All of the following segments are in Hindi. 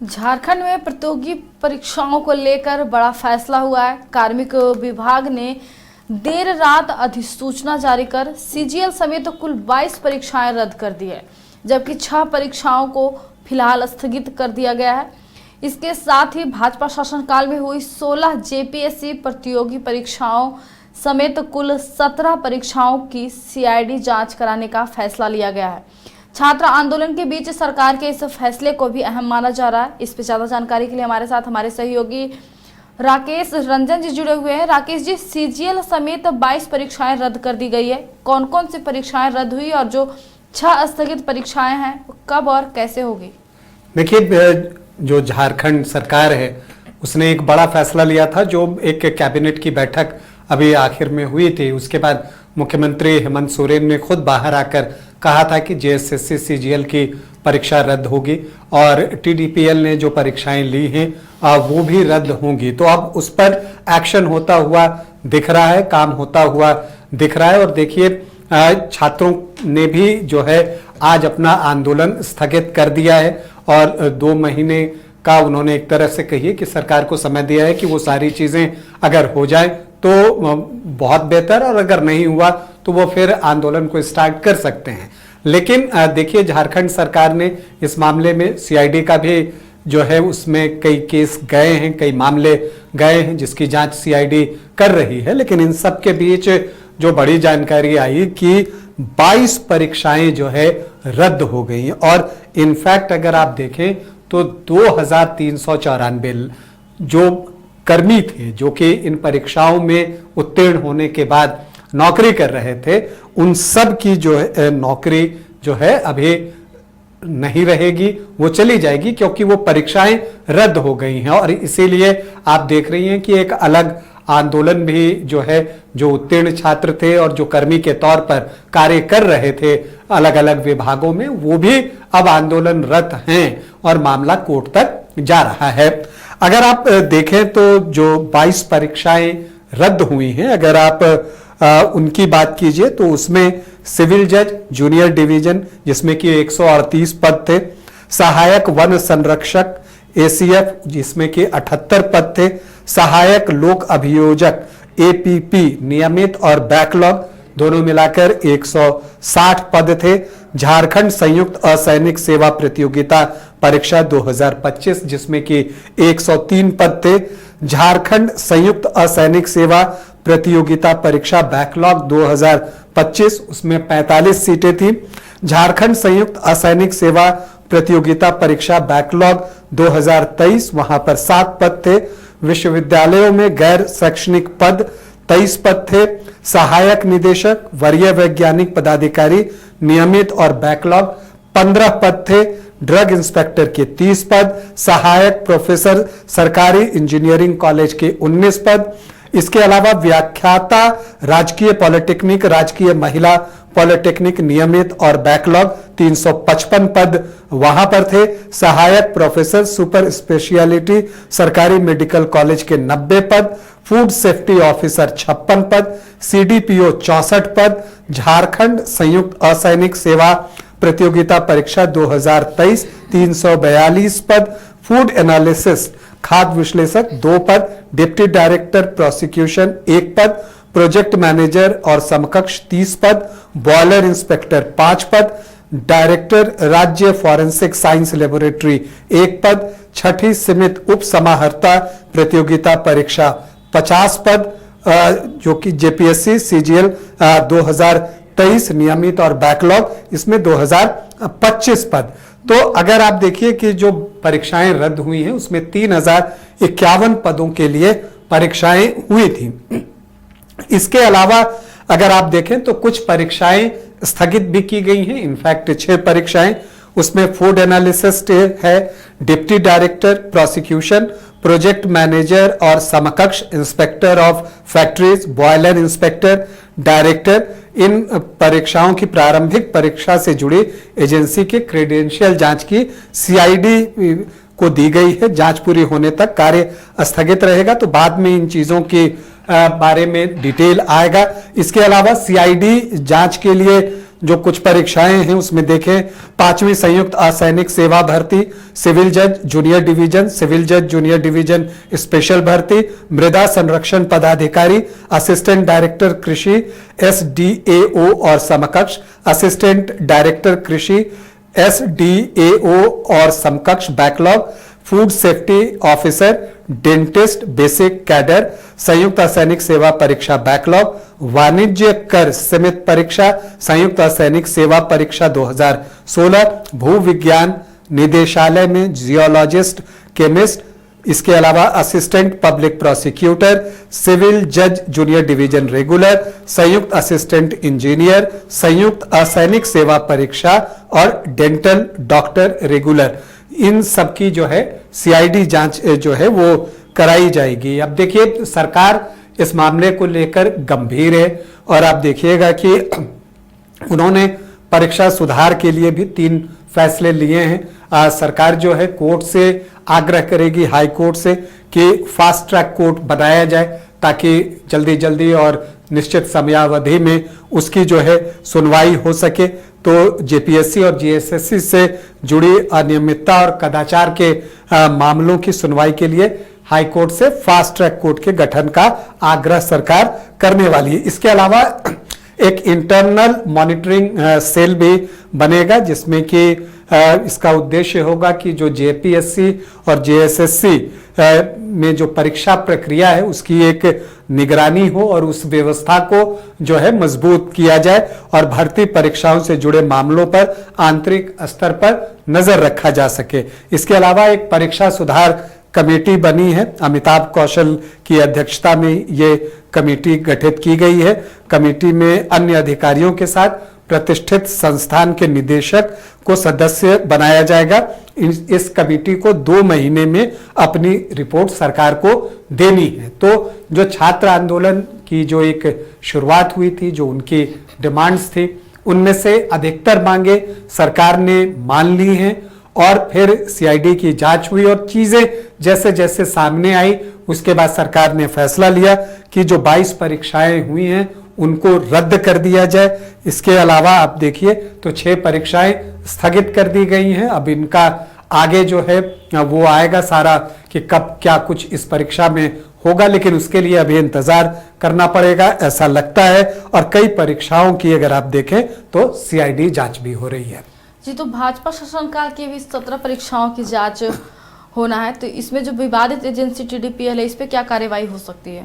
झारखंड में प्रतियोगी परीक्षाओं को लेकर बड़ा फैसला हुआ है। कार्मिक विभाग ने देर रात अधिसूचना जारी कर सीजीएल समेत कुल 22 परीक्षाएं रद्द कर दी है, जबकि 6 परीक्षाओं को फिलहाल स्थगित कर दिया गया है। इसके साथ ही भाजपा शासनकाल में हुई 16 जेपीएससी प्रतियोगी परीक्षाओं समेत कुल 17 परीक्षाओं की सीआईडी जांच कराने का फैसला लिया गया है। छात्र आंदोलन के बीच सरकार के इस फैसले को भी अहम माना जा रहा है। इस पर ज्यादा जानकारी के लिए हमारे साथ हमारे सहयोगी राकेश रंजन जी जुड़े हुए हैं। राकेश जी, सीजीएल समेत 22 परीक्षाएं रद्द कर दी गई है। कौन कौन सी परीक्षाएं रद्द हुई और जो 6 स्थगित परीक्षाएं हैं कब और कैसे होगी? देखिए, जो झारखंड सरकार है उसने एक बड़ा फैसला लिया था, जो एक कैबिनेट की बैठक अभी आखिर में हुई थी। उसके बाद मुख्यमंत्री हेमंत सोरेन ने खुद बाहर आकर कहा था कि जेएसएससी सीजीएल की परीक्षा रद्द होगी और टीडीपीएल ने जो परीक्षाएं ली हैं वो भी रद्द होंगी। तो अब उस पर एक्शन होता हुआ दिख रहा है, काम होता हुआ दिख रहा है। और देखिए, छात्रों ने भी जो है आज अपना आंदोलन स्थगित कर दिया है और 2 महीने का उन्होंने एक तरह से कहिए कि सरकार को समय दिया है कि वो सारी चीजें अगर हो जाए तो बहुत बेहतर, और अगर नहीं हुआ तो वो फिर आंदोलन को स्टार्ट कर सकते हैं। लेकिन देखिए, झारखंड सरकार ने इस मामले में सीआईडी का भी जो है उसमें कई केस गए हैं, कई मामले गए हैं जिसकी जांच सीआईडी कर रही है। लेकिन इन सब के बीच जो बड़ी जानकारी आई कि 22 परीक्षाएं जो है रद्द हो गई हैं और इनफैक्ट अगर आप देखें तो 2394 जो कर्मी थे जो कि इन परीक्षाओं में उत्तीर्ण होने के बाद नौकरी कर रहे थे, उन सब की जो है नौकरी जो है अभी नहीं रहेगी, वो चली जाएगी क्योंकि वो परीक्षाएं रद्द हो गई हैं। और इसीलिए आप देख रही हैं कि एक अलग आंदोलन भी जो है, जो उत्तीर्ण छात्र थे और जो कर्मी के तौर पर कार्य कर रहे थे अलग अलग विभागों में, वो भी अब आंदोलनरत हैं और मामला कोर्ट तक जा रहा है। अगर आप देखें तो जो 22 परीक्षाएं रद्द हुई हैं, अगर आप उनकी बात कीजिए तो उसमें सिविल जज जूनियर डिवीजन जिसमें कि 138 पद थे, सहायक वन संरक्षक एसीएफ जिसमें कि 78 पद थे, सहायक लोक अभियोजक एपीपी नियमित और बैकलॉग दोनों मिलाकर 160 पद थे। झारखंड संयुक्त असैनिक सेवा प्रतियोगिता परीक्षा 2025 जिसमें कि 103 पद थे। झारखंड संयुक्त असैनिक सेवा प्रतियोगिता परीक्षा बैकलॉग 2025 उसमें 45 सीटें थी। झारखंड संयुक्त असैनिक सेवा प्रतियोगिता परीक्षा बैकलॉग 2023 वहां पर 7 पद थे। विश्वविद्यालयों में गैर शैक्षणिक पद 23 पद थे। सहायक निदेशक वरीय वैज्ञानिक पदाधिकारी नियमित और बैकलॉग 15 पद थे। ड्रग इंस्पेक्टर के 30 पद, सहायक प्रोफेसर सरकारी इंजीनियरिंग कॉलेज के 19 पद। इसके अलावा व्याख्याता राजकीय पॉलिटेक्निक, राजकीय महिला पॉलिटेक्निक नियमित और बैकलॉग 355 पद वहां पर थे। सहायक प्रोफेसर सुपर स्पेशलिटी सरकारी मेडिकल कॉलेज के 90 पद। फूड सेफ्टी ऑफिसर 56 पद। सीडीपीओ 64 पद। झारखंड संयुक्त असैनिक सेवा प्रतियोगिता परीक्षा 2023 342 पद। फूड एनालिसिस खाद्य विश्लेषक 2 पद। डिप्टी डायरेक्टर प्रोसिक्यूशन 1 पद। प्रोजेक्ट मैनेजर और समकक्ष 30 पद। बॉयलर इंस्पेक्टर 5 पद। डायरेक्टर राज्य फॉरेंसिक साइंस लेबोरेटरी 1 पद। छठी सीमित उप समाहर्ता प्रतियोगिता परीक्षा 50 पद जो कि जेपीएससी सीजीएल 2023 नियमित और बैकलॉग इसमें 2025 पद। तो अगर आप देखिए कि जो परीक्षाएं रद्द हुई हैं उसमें 3051 पदों के लिए परीक्षाएं हुई थी। इसके अलावा अगर आप देखें तो कुछ परीक्षाएं स्थगित भी की गई हैं। इनफैक्ट 6 परीक्षाएं उसमें फूड एनालिसिस है, deputy director prosecution, project manager और समकक्ष inspector of factories, boiler inspector, director. इन परीक्षाओं की प्रारंभिक परीक्षा से जुड़ी एजेंसी के क्रेडेंशियल जांच की सीआईडी को दी गई है। जांच पूरी होने तक कार्य स्थगित रहेगा, तो बाद में इन चीजों के बारे में डिटेल आएगा। इसके अलावा सीआईडी जांच के लिए जो कुछ परीक्षाएं हैं उसमें देखें, 5वीं संयुक्त असैनिक सेवा भर्ती, सिविल जज जूनियर डिवीजन, सिविल जज जूनियर डिवीजन स्पेशल भर्ती, मृदा संरक्षण पदाधिकारी, असिस्टेंट डायरेक्टर कृषि SDAO और समकक्ष, असिस्टेंट डायरेक्टर कृषि SDAO और समकक्ष backlog, food safety officer, dentist basic cadre, संयुक्त असैनिक सेवा परीक्षा बैकलॉग, वाणिज्य कर सीमित परीक्षा, संयुक्त असैनिक सेवा परीक्षा 2016, भू विज्ञान निदेशालय में जियोलॉजिस्ट, केमिस्ट, इसके अलावा असिस्टेंट पब्लिक प्रोसिक्यूटर, सिविल जज जूनियर डिवीजन रेगुलर, संयुक्त असिस्टेंट इंजीनियर, संयुक्त असैनिक सेवा परीक्षा और डेंटल डॉक्टर रेगुलर, इन सब की जो है CID जांच जो है वो कराई जाएगी। अब देखिए सरकार इस मामले को लेकर गंभीर है और आप देखिएगा कि उन्होंने परीक्षा सुधार के लिए भी 3 फैसले लिए हैं। सरकार जो है कोर्ट से आग्रह करेगी, हाई कोर्ट से, कि फास्ट ट्रैक कोर्ट बनाया जाए ताकि जल्दी जल्दी और निश्चित समयावधि में उसकी जो है सुनवाई हो सके। तो JPSC और GSSC से जुड़ी अनियमितता और कदाचार के मामलों की सुनवाई के लिए हाई कोर्ट से फास्ट ट्रैक कोर्ट के गठन का आग्रह सरकार करने वाली है। इसके अलावा एक इंटरनल मॉनिटरिंग सेल भी बनेगा जिसमें कि इसका उद्देश्य होगा कि जो JPSC और JSSC में जो परीक्षा प्रक्रिया है उसकी एक निगरानी हो और उस व्यवस्था को जो है मजबूत किया जाए और भर्ती परीक्षाओं से जुड़े मामलों पर आंतरिक स्तर पर नजर रखा जा सके। इसके अलावा एक परीक्षा सुधार कमेटी बनी है, अमिताभ कौशल की अध्यक्षता में ये कमेटी गठित की गई है। कमेटी में अन्य अधिकारियों के साथ प्रतिष्ठित संस्थान के निदेशक को सदस्य बनाया जाएगा। इस कमेटी को 2 महीने में अपनी रिपोर्ट सरकार को देनी है। तो जो छात्र आंदोलन की जो एक शुरुआत हुई थी, जो उनकी डिमांड्स थी, उनमें से अधिकतर मांगे सरकार ने मान ली हैं और फिर CID की जांच हुई और चीजें जैसे जैसे सामने आई उसके बाद सरकार ने फैसला लिया कि जो 22 परीक्षाएं हुई हैं उनको रद्द कर दिया जाए। इसके अलावा आप देखिए तो 6 परीक्षाएं स्थगित कर दी गई हैं। अब इनका आगे जो है वो आएगा सारा कि कब क्या कुछ इस परीक्षा में होगा, लेकिन उसके लिए अभी इंतजार करना पड़ेगा ऐसा लगता है। और कई परीक्षाओं की अगर आप देखें तो CID जांच भी हो रही है। जी, तो भाजपा शासनकाल की भी 17 परीक्षाओं की जांच होना है, तो इसमें जो विवादित एजेंसी TDPL है इस पे क्या कार्रवाई हो सकती है?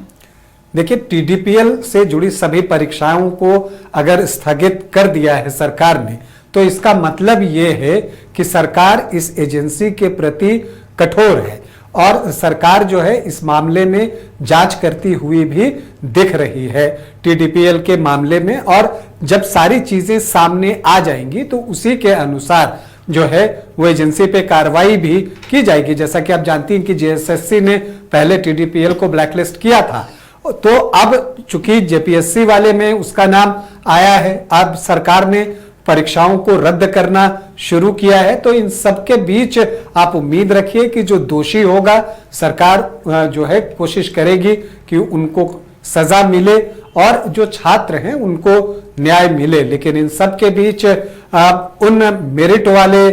देखिए TDPL से जुड़ी सभी परीक्षाओं को अगर स्थगित कर दिया है सरकार ने तो इसका मतलब ये है कि सरकार इस एजेंसी के प्रति कठोर है और सरकार जो है इस मामले में जांच करती हुई भी दिख रही है TDPL के मामले में। और जब सारी चीजें सामने आ जाएंगी तो उसी के अनुसार जो है वो एजेंसी पे कार्रवाई भी की जाएगी। जैसा कि आप जानती हैं कि JSSC ने पहले TDPL को ब्लैकलिस्ट किया था, तो अब चूंकि JPSC वाले में उसका नाम आया है, अब सरकार ने परीक्षाओं को रद्द करना शुरू किया है। तो इन सबके बीच आप उम्मीद रखिए कि जो दोषी होगा सरकार जो है कोशिश करेगी कि उनको सजा मिले और जो छात्र हैं उनको न्याय मिले। लेकिन इन सब के बीच उन मेरिट वाले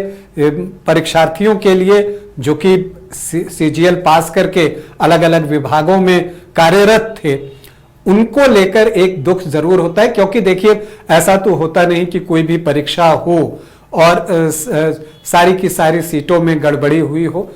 परीक्षार्थियों के लिए जो कि CGL पास करके अलग अलग विभागों में कार्यरत थे, उनको लेकर एक दुख जरूर होता है। क्योंकि देखिए ऐसा तो होता नहीं कि कोई भी परीक्षा हो और सारी की सारी सीटों में गड़बड़ी हुई हो।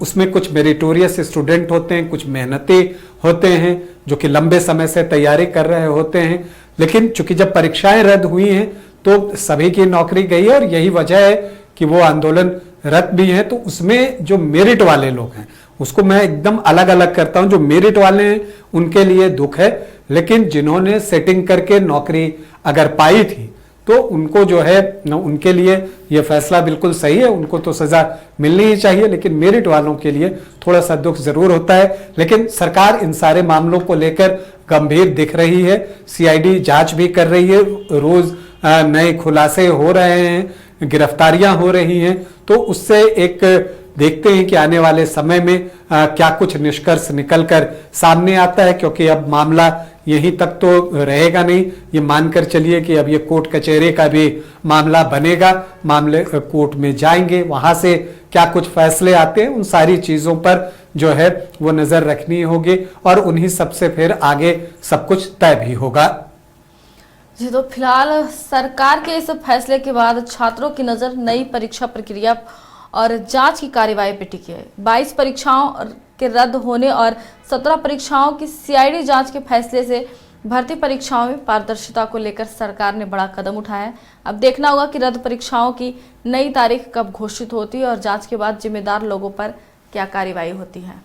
उसमें कुछ मेरिटोरियस स्टूडेंट होते हैं, कुछ मेहनती होते हैं जो कि लंबे समय से तैयारी कर रहे होते हैं। लेकिन चूंकि जब परीक्षाएं रद्द हुई हैं तो सभी की नौकरी गई है और यही वजह है कि वो आंदोलन रद्द भी है। तो उसमें जो मेरिट वाले लोग हैं उसको मैं एकदम अलग अलग करता हूं। जो मेरिट वाले हैं उनके लिए दुख है, लेकिन जिन्होंने सेटिंग करके नौकरी अगर पाई थी तो उनको जो है उनके लिए यह फैसला बिल्कुल सही है, उनको तो सजा मिलनी ही चाहिए। लेकिन मेरिट वालों के लिए थोड़ा सा दुख जरूर होता है। लेकिन सरकार इन सारे मामलों को लेकर गंभीर दिख रही है, CID जांच भी कर रही है, रोज नए खुलासे हो रहे हैं, गिरफ्तारियां हो रही हैं। तो उससे एक देखते हैं कि आने वाले समय में क्या कुछ निष्कर्ष निकलकर सामने आता है, क्योंकि अब मामला यहीं तक तो रहेगा नहीं। ये मानकर चलिए कि अब ये कोर्ट कचहरी का भी मामला बनेगा, मामले कोर्ट में जाएंगे, वहां से क्या कुछ फैसले आते हैं, उन सारी चीजों पर जो है वो नजर रखनी होगी और उन्हीं सबसे फिर आगे सब कुछ तय भी होगा। जी, तो फिलहाल सरकार के इस फैसले के बाद छात्रों की नजर नई परीक्षा प्रक्रिया और जांच की कार्यवाही पे टिकी है। 22 परीक्षाओं के रद्द होने और 17 परीक्षाओं की सीआईडी जांच के फैसले से भर्ती परीक्षाओं में पारदर्शिता को लेकर सरकार ने बड़ा कदम उठाया है। अब देखना होगा कि रद्द परीक्षाओं की नई तारीख कब घोषित होती है और जांच के बाद जिम्मेदार लोगों पर क्या कार्यवाही होती है।